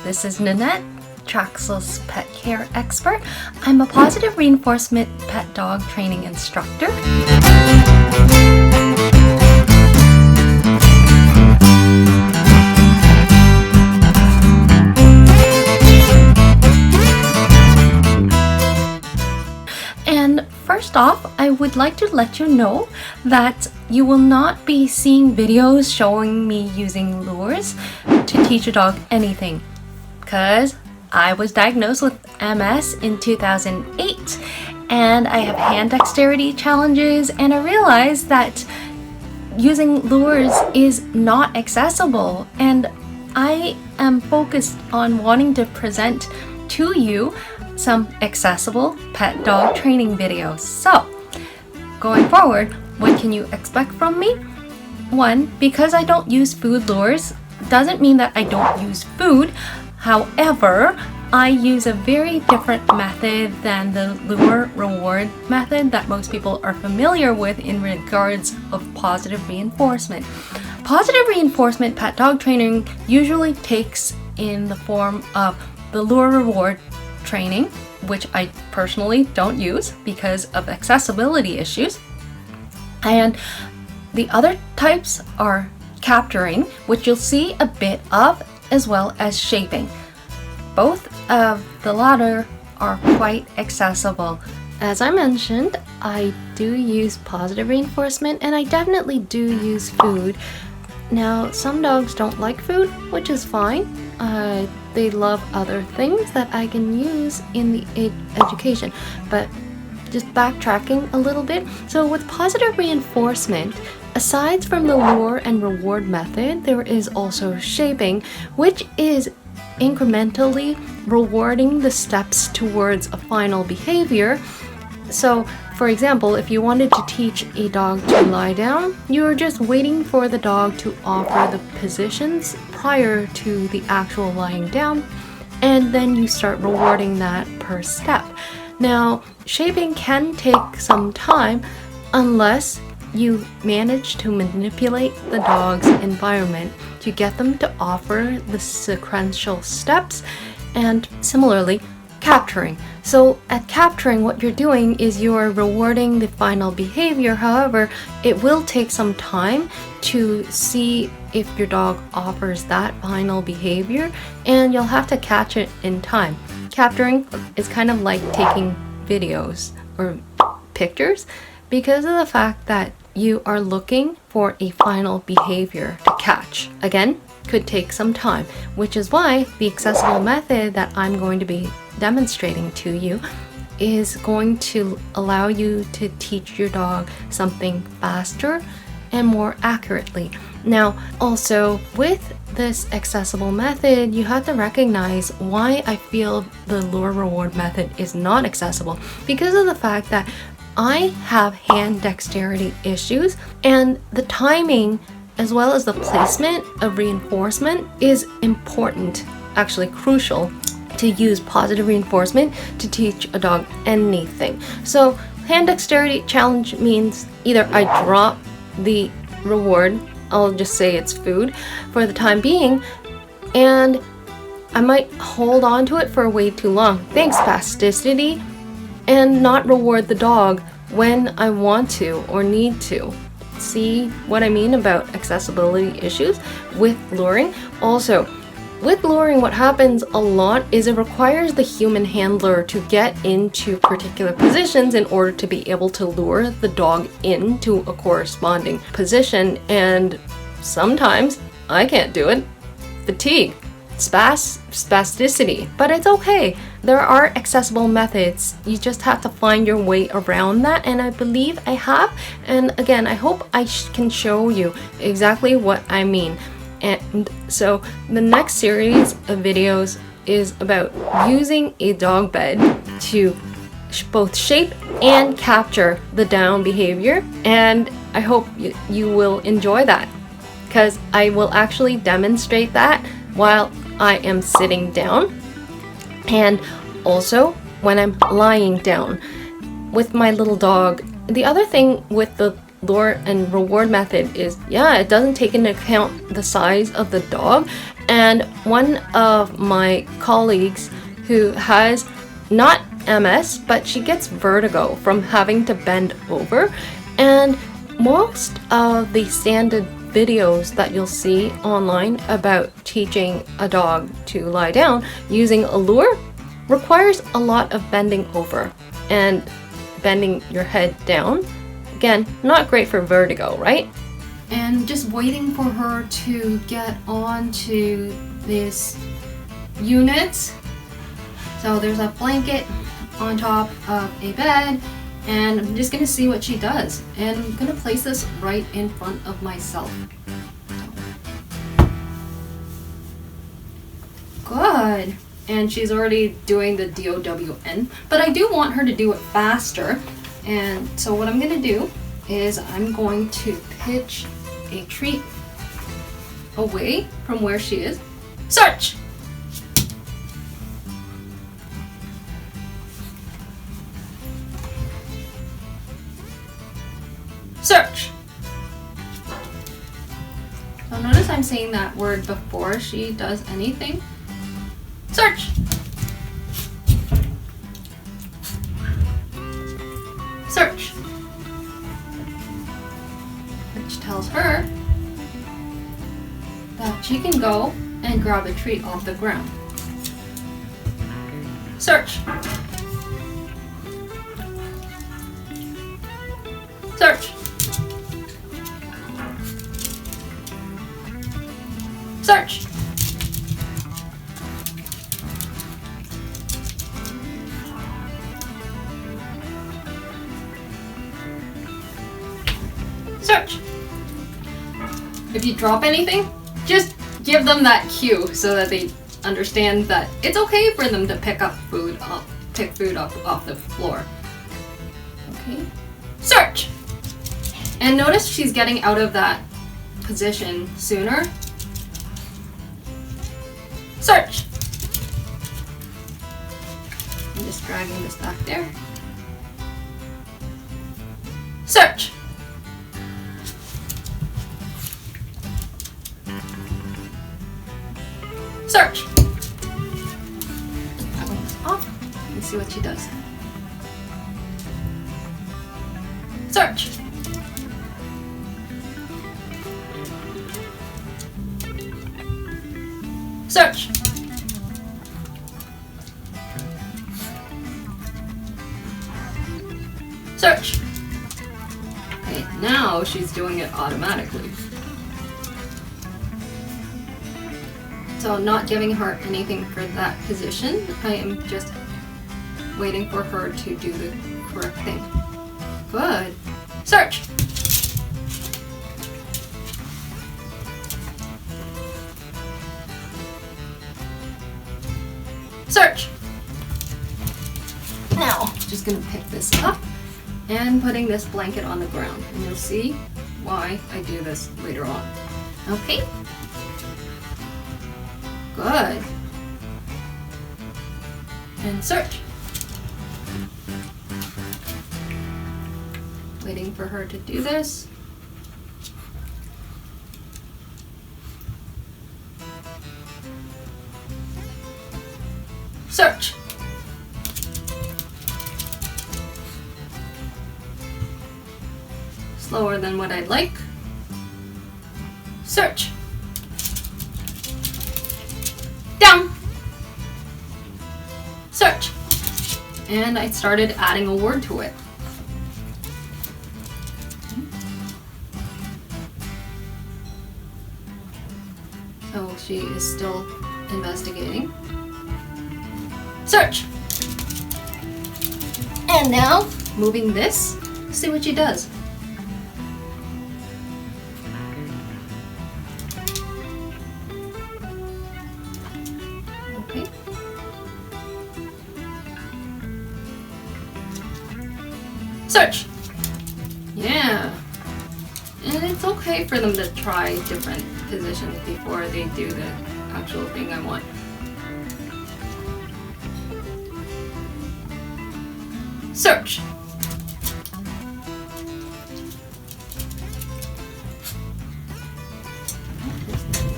This is Nanette, TraXel's pet care expert. I'm a positive reinforcement pet dog training instructor. And first off, I would like to let you know that you will not be seeing videos showing me using lures to teach a dog anything, because I was diagnosed with MS in 2008 and I have hand dexterity challenges, and I realized that using lures is not accessible, and I am focused on wanting to present to you some accessible pet dog training videos. So, going forward, what can you expect from me? One, because I don't use food lures doesn't mean that I don't use food. However, I use a very different method than the lure reward method that most people are familiar with in regards of positive reinforcement. Positive reinforcement pet dog training usually takes in the form of the lure reward training, which I personally don't use because of accessibility issues. And the other types are capturing, which you'll see a bit of, as well as shaping. Both of the latter are quite accessible. As I mentioned, I do use positive reinforcement, and I definitely do use food. Now, some dogs don't like food, which is fine. They love other things that I can use in the education. But just backtracking a little bit. So with positive reinforcement, aside from the lure and reward method, there is also shaping, which is incrementally rewarding the steps towards a final behavior. So, for example, if you wanted to teach a dog to lie down, you're just waiting for the dog to offer the positions prior to the actual lying down, and then you start rewarding that per step. Now, shaping can take some time unless you manage to manipulate the dog's environment to get them to offer the sequential steps, and similarly, capturing. So at capturing, what you're doing is you're rewarding the final behavior. However, it will take some time to see if your dog offers that final behavior, and you'll have to catch it in time. Capturing is kind of like taking videos or pictures because of the fact that you are looking for a final behavior to catch. Again, could take some time, which is why the accessible method that I'm going to be demonstrating to you is going to allow you to teach your dog something faster and more accurately. Now, also with this accessible method, you have to recognize why I feel the lure reward method is not accessible, because of the fact that I have hand dexterity issues, and the timing as well as the placement of reinforcement is important, actually crucial, to use positive reinforcement to teach a dog anything. So hand dexterity challenge means either I drop the reward, I'll just say it's food for the time being, and I might hold on to it for way too long, thanks spasticity, and not reward the dog when I want to or need to. See what I mean about accessibility issues with luring? Also, with luring, what happens a lot is it requires the human handler to get into particular positions in order to be able to lure the dog into a corresponding position, and sometimes I can't do it. Fatigue, spasticity, but it's okay. There are accessible methods. You just have to find your way around that, and I believe I have. And again, I hope I can show you exactly what I mean. And so the next series of videos is about using a dog bed to both shape and capture the down behavior, and I hope you will enjoy that, because I will actually demonstrate that while I am sitting down, and also when I'm lying down with my little dog. The other thing with the lure and reward method is, yeah, it doesn't take into account the size of the dog, And one of my colleagues who has not MS, but she gets vertigo from having to bend over, and most of the standard videos that you'll see online about teaching a dog to lie down using a lure requires a lot of bending over and bending your head down. Again, not great for vertigo, right? And just waiting for her to get onto this unit. So there's a blanket on top of a bed, and I'm just gonna see what she does. And I'm gonna place this right in front of myself. Good. And she's already doing the DOWN, but I do want her to do it faster. And so what I'm gonna do is I'm going to pitch a treat away from where she is. Search! Search! So notice I'm saying that word before she does anything. Search! Search! Which tells her that she can go and grab a treat off the ground. Search! Search! Search! Search! If you drop anything, just give them that cue so that they understand that it's okay for them to pick food up off the floor. Okay. Search! And notice she's getting out of that position sooner. Search! I'm just dragging this back there. Search! Search! That one's off. Let's see what she does. Search! Search! Search! Okay, now she's doing it automatically. So I'm not giving her anything for that position. I am just waiting for her to do the correct thing. Good. Search! Search! Now, just gonna pick this up and putting this blanket on the ground. And you'll see why I do this later on. Okay? Good. And search. Waiting for her to do this. Search. Slower than what I'd like. Search. Down. Search. And I started adding a word to it. So she is still investigating. Search. And now, moving this, see what she does. Okay. Search. Yeah. And it's okay for them to try different positions before they do the actual thing I want. Search.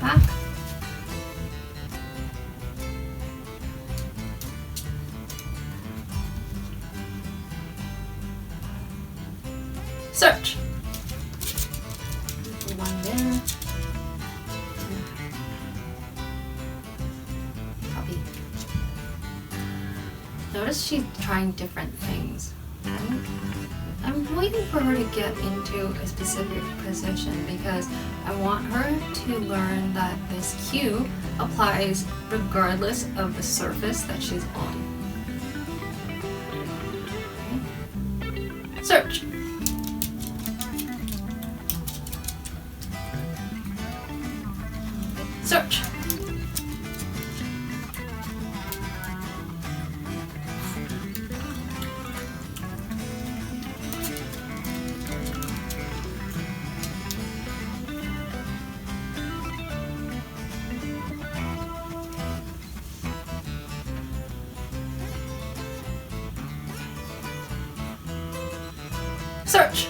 Back. Search. One there. Copy. Notice she's trying different things. I'm waiting for her to get into a specific position because I want her to learn that this cue applies regardless of the surface that she's on. Okay. Search. Search. Search.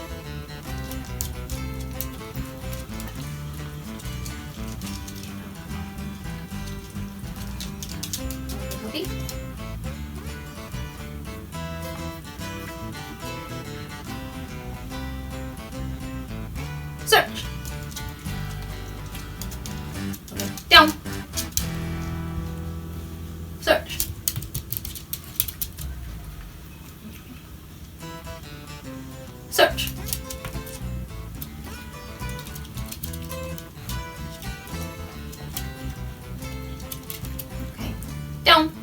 Copy. Search. Okay. Down. Search. Search. Okay. Down.